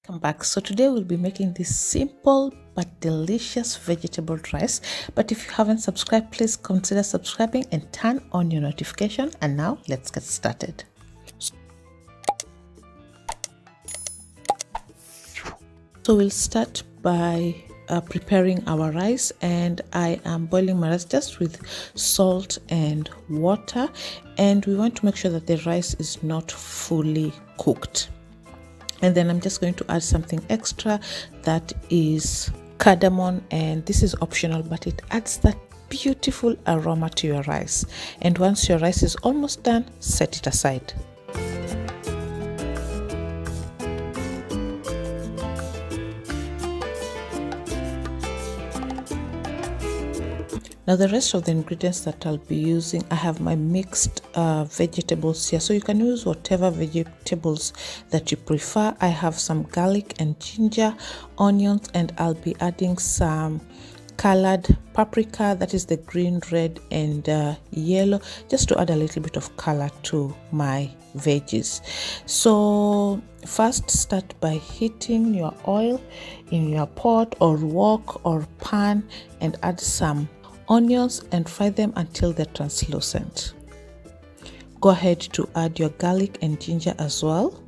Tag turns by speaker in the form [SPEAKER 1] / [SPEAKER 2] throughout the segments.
[SPEAKER 1] Welcome back. So today we'll be making this simple but delicious vegetable rice. But if you haven't subscribed, please consider subscribing and turn on your notification. And now let's get started. So we'll start by preparing our rice, and I am boiling my rice just with salt and water, and we want to make sure that the rice is not fully cooked. And then I'm just going to add something extra, that is cardamom, and this is optional, but it adds that beautiful aroma to your rice. And once your rice is almost done, set it aside. Now the rest of the ingredients that I'll be using, I have my mixed vegetables here, so you can use whatever vegetables that you prefer. I have some garlic and ginger, onions, and I'll be adding some colored paprika, that is the green, red, and yellow, just to add a little bit of color to my veggies. So first, start by heating your oil in your pot or wok or pan and add some onions and fry them until they're translucent. Go ahead to add your garlic and ginger as well.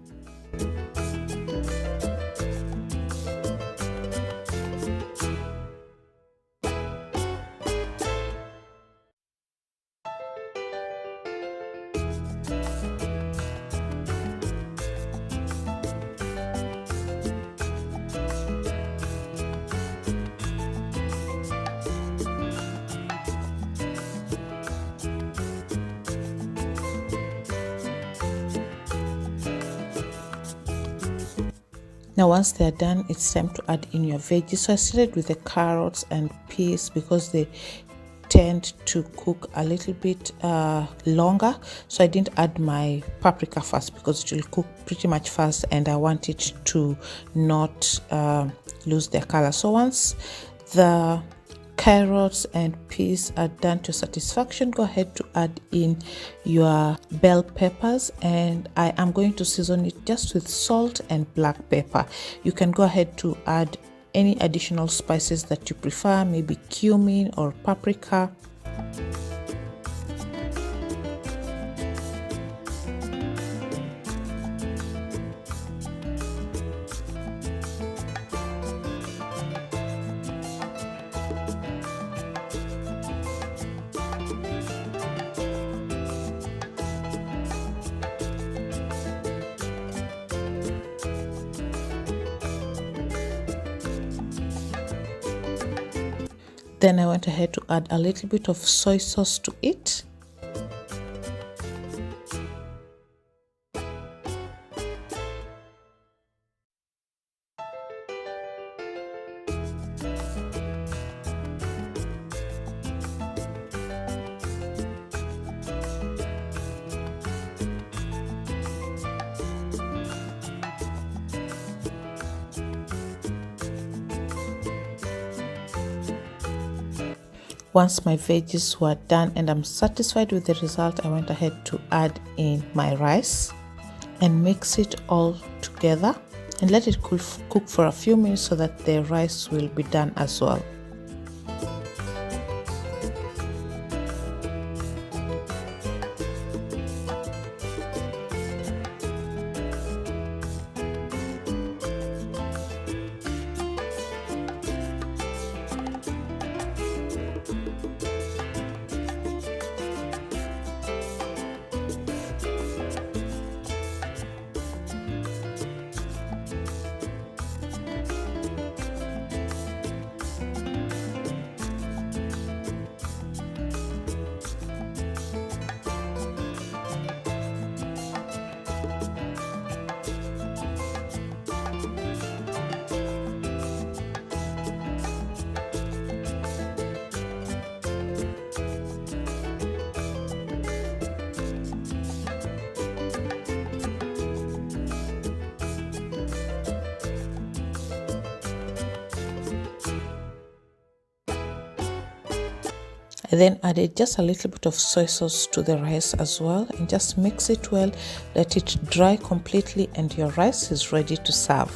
[SPEAKER 1] Now once they are done, it's time to add in your veggies. So I started with the carrots and peas because they tend to cook a little bit longer. So I didn't add my paprika first because it will cook pretty much fast and I want it to not lose their color. So once the carrots and peas are done to satisfaction, go ahead to add in your bell peppers, and I am going to season it just with salt and black pepper. You can go ahead to add any additional spices that you prefer, maybe cumin or paprika. Then I went ahead to add a little bit of soy sauce to it. Once my veggies were done and I'm satisfied with the result, I went ahead to add in my rice and mix it all together and let it cook for a few minutes so that the rice will be done as well. I then added just a little bit of soy sauce to the rice as well and just mix it well, let it dry completely, and your rice is ready to serve.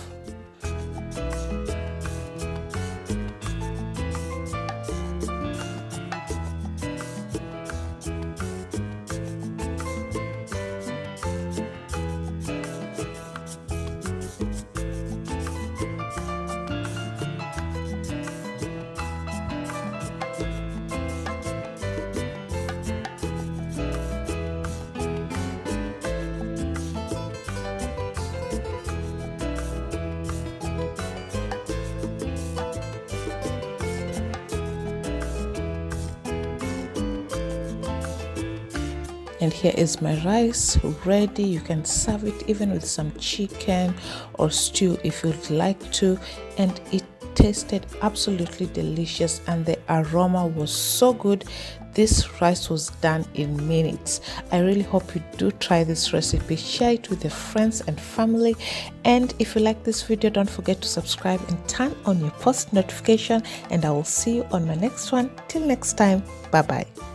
[SPEAKER 1] And here is my rice ready. You can serve it even with some chicken or stew if you'd like to. And it tasted absolutely delicious and the aroma was so good. This rice was done in minutes. I really hope you do try this recipe. Share it with your friends and family. And if you like this video, don't forget to subscribe and turn on your post notification. And I will see you on my next one. Till next time, bye bye.